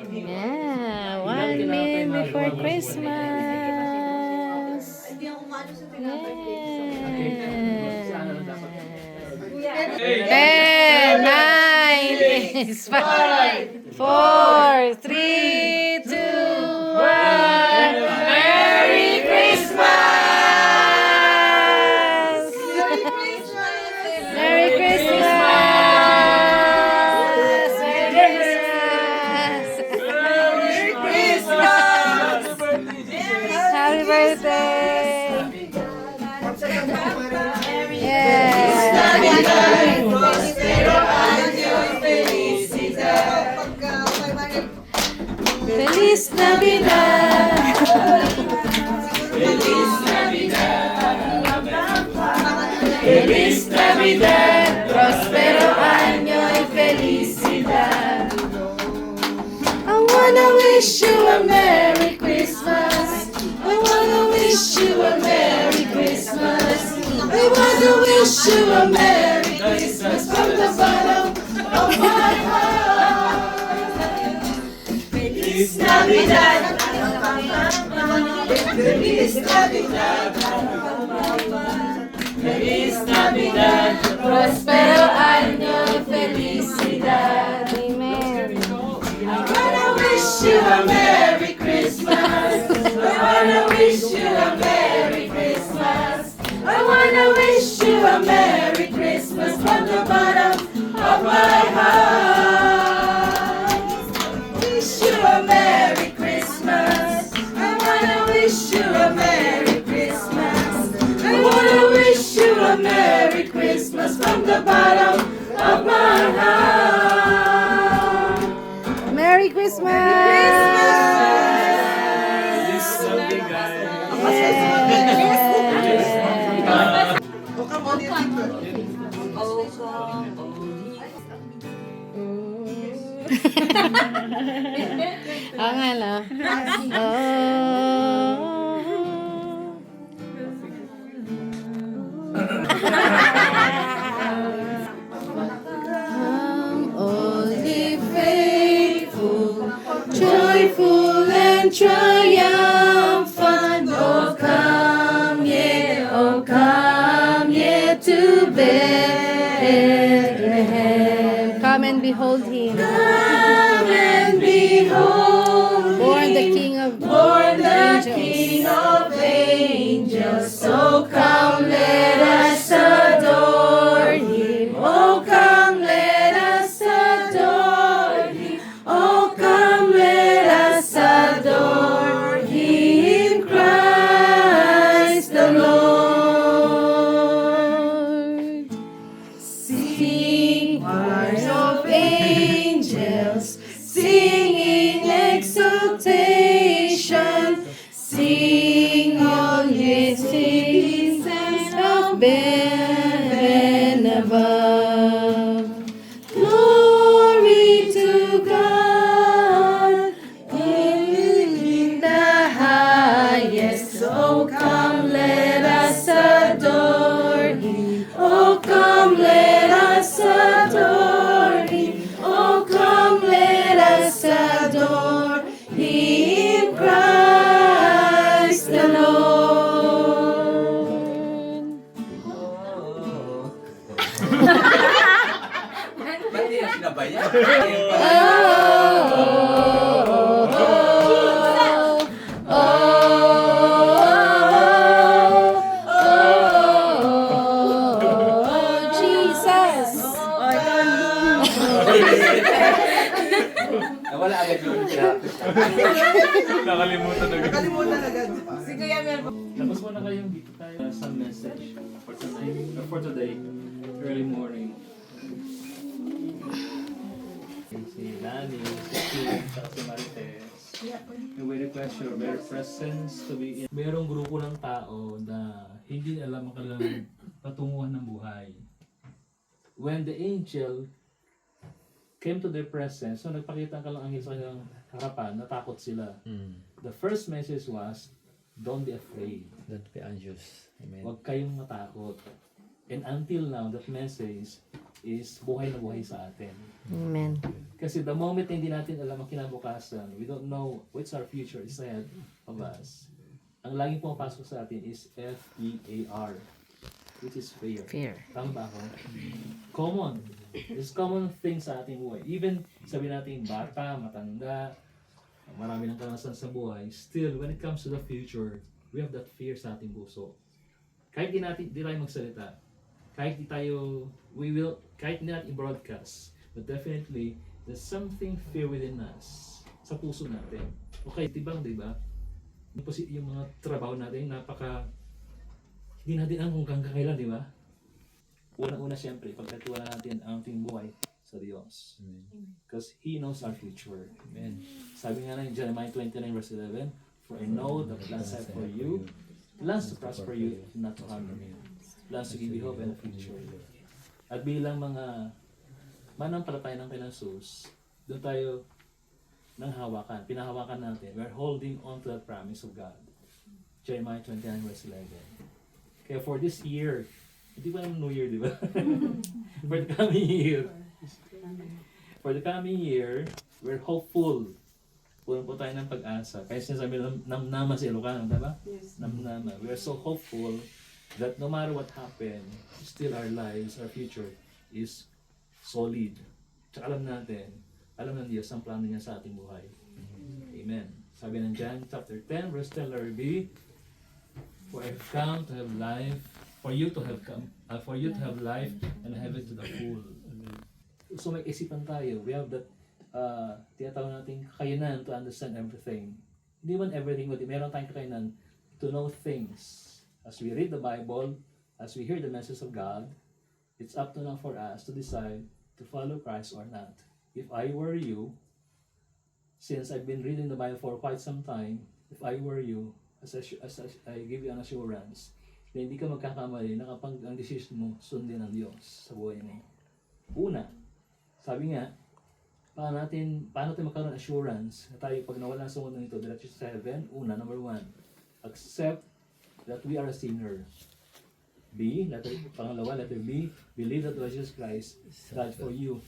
Yeah, 1 minute before Christmas. Yeah. 10, 9, 5, 4, 3, 2, 1. Merry Christmas! Merry Christmas! Merry Christmas! Happy birthday! Feliz Navidad! Feliz Navidad! Feliz Navidad! Prospero año y felicidad! I wanna wish you a Merry Christmas. I wanna wish you a Merry Christmas. I wanna wish you a Merry Christmas from the bottom of my heart. Feliz Navidad. Feliz Navidad. Feliz Navidad. Prospero año y felicidad. Amen. I wanna wish you a Merry Christmas. I wanna wish you a Merry Christmas. I wanna wish you a Merry Christmas from the bottom of my heart. Wish you a Merry Christmas. I wanna wish you a Merry Christmas. I wanna wish you a Merry Christmas from the bottom of my heart. Merry Christmas! Oo nga, no? Only faithful, joyful and triumphant. Oh come ye to Bethlehem. Come and behold him. Come and behold. Born the King of angels. So come, let us adore him. Oh come, let us adore him. Oh come, let us adore him, Christ the Lord. Sing choirs of angels, singing exultation. Sing all ye citizens of heaven above. Glory to God in the highest. Oh come, let us adore him. Oh come, let us adore him. Oh come, let us adore him, Christ the Lord. Ba't di na sinabayan? Jesus! Wala agad yung Nakalimutan agad. Nakalimutan agad. Tapos muna kayong dito tayo sa message for tonight, or for today, early morning. Si Lani, si Kim, saka si Marites. We request your very presence to be in. Merong grupo ng tao na hindi alam ang kanilang patunguhan ng buhay. When the angel came to their presence, so nagpakita ka lang angel sa kanilang harapan, natakot sila. The first message was, don't be afraid. Don't be anxious. Amen. Huwag kayong matakot. And until now, that message is buhay na buhay sa atin. Amen. Kasi the moment na hindi natin alam ang kinabukasan, we don't know what's our future is ahead of us. Ang laging pumapasok sa atin is F-E-A-R, which is fear. Fear. Tama ba ako? Common. It's common thing sa ating buhay. Even sabi natin bata, matanda, marami ng karanasan sa buhay, still when it comes to the future, we have that fear sa ating puso. Kahit di tayo magsalita, kahit kahit hindi natin i-broadcast, but definitely, there's something fear within us, sa puso natin. Okay, tibang, di ba? Yung mga trabaho natin, hindi natin alam kung hanggang kailan, di ba? Una-una siyempre, pagkatiwala natin ang ating buhay sa Diyos. Because He knows our future. Amen. Sabi nga na in Jeremiah 29 verse 11, "For I know the plans I have for you, plans to prosper you, not to harm you. Plans to give you hope and a future." At bilang mga manampalataya ng kailang sus, doon tayo pinahawakan natin. We're holding on to that promise of God. Jeremiah 29 verse 11. Kaya for this year, hindi ba yung New Year, di ba? For the coming year, we're hopeful. Puno po tayo ng pag-asa. Kaya sinasabi namnama si Ilocano, diba? Yes. Namnama. We are so hopeful that no matter what happened, still our lives, our future is solid. Tsaka alam ng Diyos ang plano niya sa ating buhay. Amen. Sabi ng John chapter 10, verse 10, letter B, "For I have come to have life, for you to have life and have it to the full." So may isipan tayo. We have that tinatawag natin kakayanan to understand everything. Hindi man everything, but meron tayong kakayanan to know things. As we read the Bible, as we hear the message of God, it's up to now for us to decide to follow Christ or not. If I were you, since I've been reading the Bible for quite some time, if I were you, as I give you an assurance, na hindi ka magkakamali na kapag ang decision mo, sundin ang Diyos sa buhay mo. Una, sabi nga, paano tayo magkaroon assurance na tayo pag nawala sa mundo nito, diretso sa heaven? Una, number 1, accept that we are a sinner. Pangalawa, letter B, believe that Jesus Christ died for you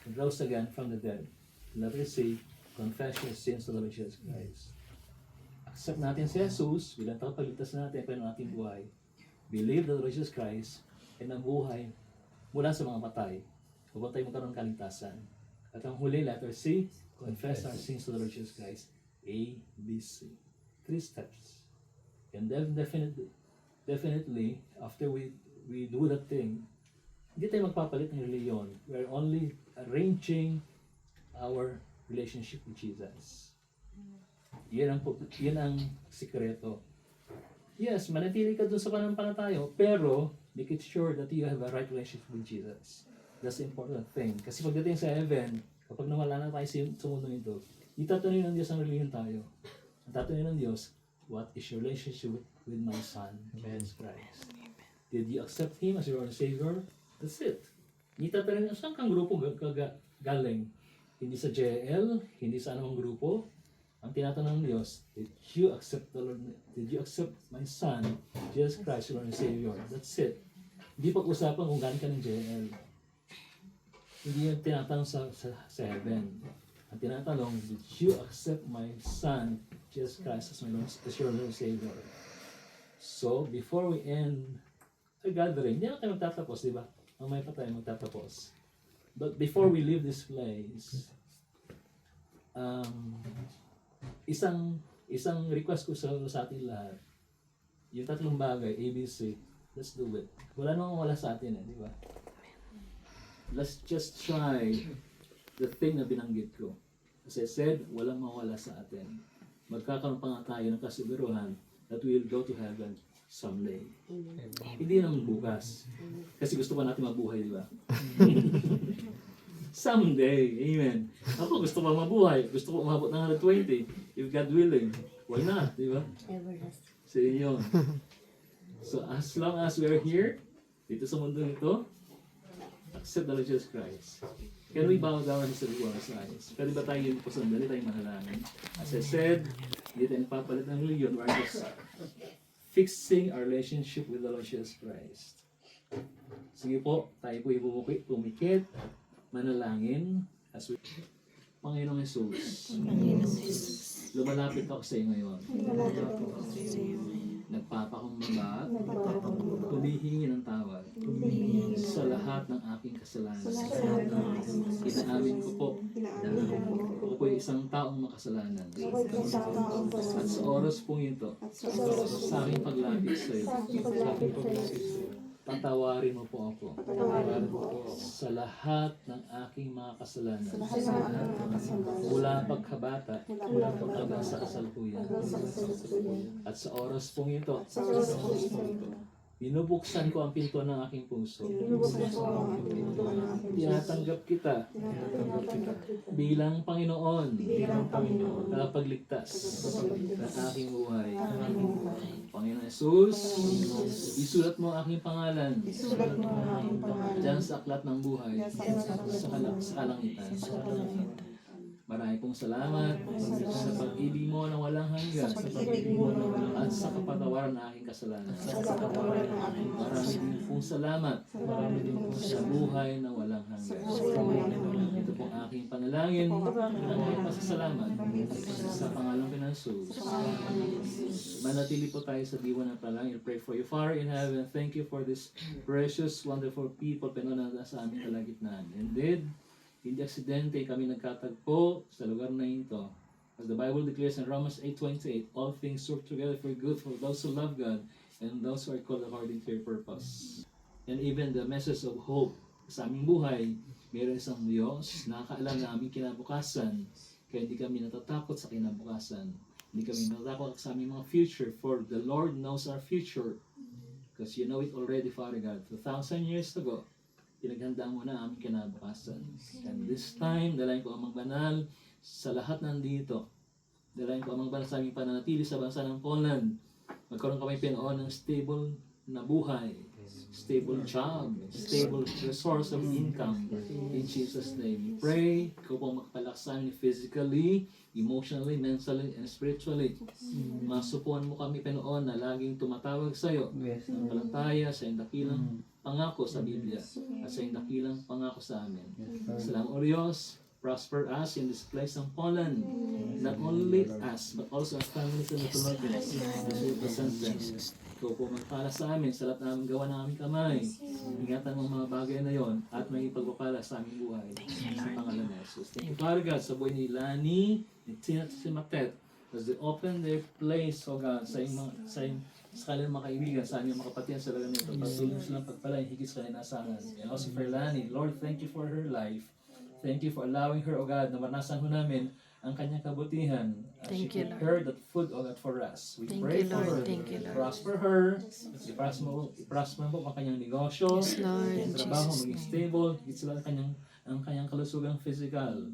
and rose again from the dead. Letter C, confess your sins to the Lord Jesus Christ. Accept natin si Jesus bilang tagapagligtas natin ng ating buhay. Believe that Lord Jesus Christ ay nabuhay mula sa mga patay upang tayo magkaroon ng kaligtasan. At ang huli, letter C, confess our sins to the Lord Jesus Christ. A, B, C. 3 steps. And then definitely, after we do that thing, hindi tayo magpapalit ng reliyon. We're only arranging our relationship with Jesus. Yan ang sikreto. Yes, manatili ka dun sa pananampalataya, pero make it sure that you have a right relationship with Jesus. That's the important thing. Kasi pagdating sa heaven, kapag nawala na tayo sa mundo ito, itatanungin ng Diyos ang reliyon tayo. Ang tatanungin ng Diyos, what is your relationship with my Son, Jesus Christ? Did you accept Him as your Lord and Savior? That's it. Hindi tatanungin, saan kang grupo galing? Hindi sa JL, hindi sa anumang grupo. Ang tinatanong ng Diyos, did you accept the Lord? Did you accept my Son, Jesus Christ, your Lord and Savior? That's it. Hindi pag-usapan kung galing ka ng JL. Hindi yung tinatanong sa heaven. Ang tinatanong, did you accept my Son, Jesus Christ, as your Lord and Savior? So, before we end the gathering, hindi na tayo magtatapos, di ba? Mamaya pa tayo magtatapos. But before we leave this place, isang request ko sa ating lahat, yung 3 bagay, ABC, let's do it. Wala namang wala sa atin di ba? Let's just try the thing na binanggit ko. As I said, walang mawala sa atin. Magkakaroon pa nga tayo ng kasiguruhan that we will go to heaven someday. Hindi naman bukas. Kasi gusto pa natin mabuhay, di ba? Someday. Amen. Ako gusto pa mabuhay. Gusto ko umabot ng 120. If God willing. Why not? Di ba? Sa inyo. So as long as we are here, dito sa mundo nito, accept the Lord Jesus Christ. Can we bow down and say our eyes? Pwede ba tayo yun po sandali tayong manalangin? As I said, hindi tayo papalit ng religion. We're just fixing our relationship with the Lord Jesus Christ. Sige po, tayo po pumikit, manalangin, as we... Panginoong Jesus, lumalapit ako sa iyo ngayon. Nagpapakumbaba, humihingi ng tawad sa lahat ng aking kasalanan. Inaamin ko po, ako po isang taong makasalanan. At sa oras pong ito, sa aking paglapit sa iyo, patawarin mo po ako sa lahat ng aking mga kasalanan. Mula pagkabata hanggang sa kasalukuyan. At sa oras pong ito, binubuksan ko ang pinto ng aking puso. Tinatanggap kita bilang Panginoon na pagligtas ng aking buhay. Panginoon Jesus, isulat mo ang aking pangalan diyan sa aklat ng buhay sa kalangitan. Marami pong salamat sa pag-ibig mo na walang hanggan at sa kapatawaran ng aking kasalanan. Marami din pong salamat sa buhay na walang hanggan. Ito pong aking panalangin ng aking pasasalamat sa pangalang ng Jesus. Manatili po tayo sa diwa ng panalangin. Pray for you, Father in heaven. Thank you for this precious, wonderful people pinunada sa aming kalagitnaan. Indeed, hindi aksidente kami nagkatagpo sa lugar na ito. As the Bible declares in Romans 8:28, all things work together for good for those who love God and those who are called according to your purpose. And even the message of hope sa aming buhay, mayroon isang Diyos na nakakaalam na aming kinabukasan, kaya hindi kami natatakot sa kinabukasan. Hindi kami natatakot sa aming mga future, for the Lord knows our future. Because you know it already, Father God. 2,000 years ago, pinaghanda mo na aming kinabukasan. And this time, dalayan ko amang banal sa lahat nandito. Dalayan ko amang banal sa aming pananatili sa bansa ng Poland. Magkaroon kami pinoon ng stable na buhay, stable job, stable resource of income. In Jesus' name, we pray. Ikaw po magpalakas sa amin physically, emotionally, mentally, and spiritually. Masupuan mo kami pinoon na laging tumatawag sa iyo. Ang palataya sa iyong dakilang pangako sa Biblia at sa iyong dakilang pangako sa amin. Salamat o Diyos, prosper us in this place ng Poland. Not only us, but also our families and the Philippines as we present them. Ikaw po magpala sa amin sa lahat ng gawa ng aming kamay. Ingatan mo ang mga bagay na yon at may ipagpapala sa aming buhay. Sa pangalan ni Jesus. Thank you, Father God, sa buhay ni Lani, ni Tina at si Matet, as they open their place, O God, sa kanilang mga kaibigan, sa aming mga kapatihan sa lagan nito. Pagtulong silang pagpalain, higit sa kanilang asahan. And also for Lani, Lord, thank you for her life. Thank you for allowing her, O God, na maranasan ho namin ang kanyang kabutihan. She prepared that food, O God, for us. We pray for her. Prosper her. Iprosper mo ang kanyang negosyo. Ang trabaho, maging stable. Higit sila ang kanyang kalusugang physical.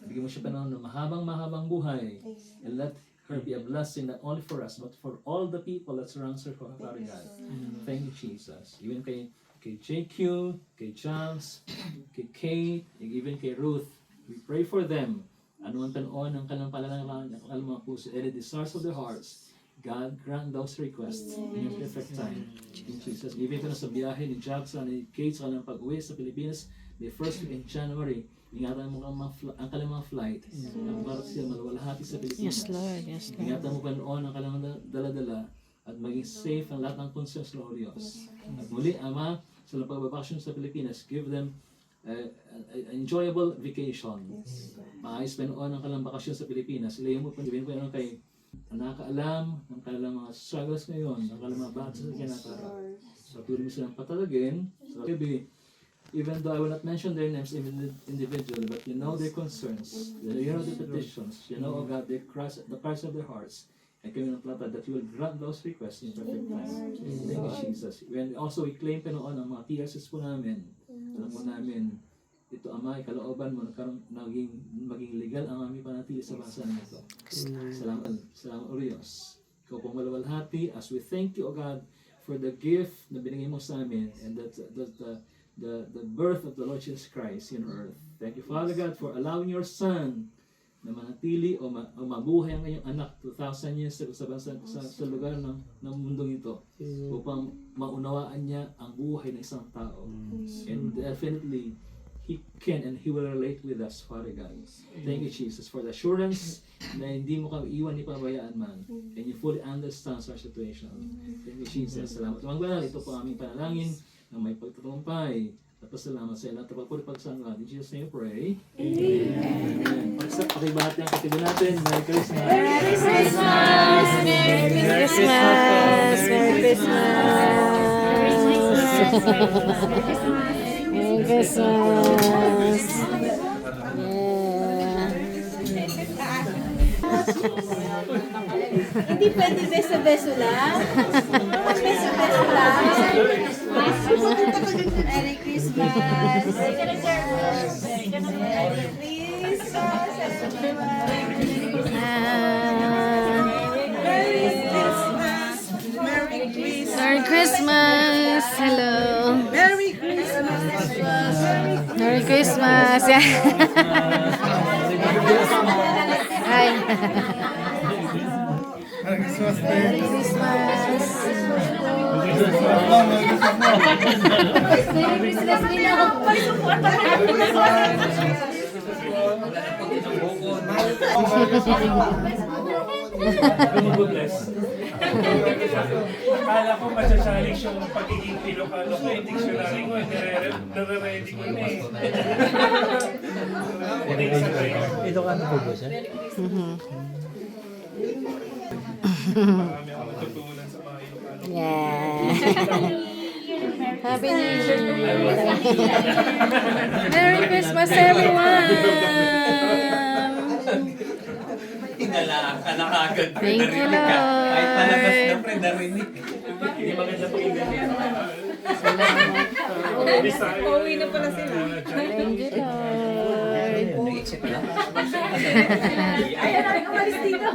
Bigyan mo siya pa ng mahabang buhay. And let her be a blessing not only for us, but for all the people that surrounds her, Father God. Thank you, Jesus. Even kay JQ, kay Charles, kay Kate, even kay Ruth, we pray for them. Ano ang panoon ng kanilang panalangin ng kanilang mga puso, any desires of their hearts, God grant those requests in your perfect time. In Jesus. Even ko na sa biyahe ni Jackson, ni Kate, sa kanilang pag-uwi sa Pilipinas, the first week in January, ingatan mo ang kanilang mga flight. Ang para sila maluwalhati sa Pilipinas. Yes, Lord. Yes, Lord. Ingatan mo pa noon ang kanilang dala-dala at maging safe ang lahat ng concerns ng Diyos. At muli, Ama, sa pagbabakasyon sa Pilipinas, give them an enjoyable vacation. Maayos pa noon ang kanilang bakasyon sa Pilipinas. Ilayin mo pa, sabihin po naman kay nakakaalam ng kanilang mga struggles ngayon, ng kanilang mga batas sa kinakara. So, patuloy mo silang patalagin. So, maybe, even though I will not mention their names individually, but you know their concerns, you know their petitions, you know, oh God, the cries of their hearts, and kami ng plata that you will grant those requests in perfect time. Thank you, Jesus. And also, we claim pa noon ang mga TRCs po namin. Alam po namin, ito Ama, kalooban mo, maging legal ang aming panatili sa bansa na ito. Salamat o Diyos. Ikaw pong malawalhati as we thank you, O God, for the gift na binigay mo sa amin and the birth of the Lord Jesus Christ in earth. Thank you, Father God, for allowing your Son na manatili o mabuhay ang iyong anak 2,000 years sa lugar ng mundong ito upang maunawaan niya ang buhay ng isang tao. And definitely, He can and He will relate with us, Father God. Thank you, Jesus, for the assurance na hindi mo kami iwan ni pabayaan man and you fully understand our situation. Thank you, Jesus. Salamat. Mga banal, ito po aming panalangin na may pagtatagumpay at pasalamat sa iyo. Natapagpuri pagsangad. In Jesus' name we pray. Amen. Pakibahati ang katibo natin. Merry Christmas! Merry Christmas! Merry Christmas! Merry Christmas! Merry Christmas! Hindi pwede beso-beso lang. Beso-beso lang. Merry Christmas! Merry Christmas! Merry Christmas! Hello! Merry Christmas! Merry Christmas! Yeah. Hi! Merry Christmas, Merry Christmas! Merry Christmas din ako. Mag-bless. Akala ko masachallenge yung pagiging Ilocano ko, yung dictionary ko, nare-ready ko na eh. Ilocano po ba siya? Marami akong natutunan sa mga Ilocano. Yeah. Happy New Year. Merry Christmas, everyone. Nakagad. Thank you, Lord. Kahit palabas na pre, narinig. Hindi maganda pakinggan niya. Pauwi na pala sila. Thank you, Lord. Naisip lang. Ayan, umalis dito.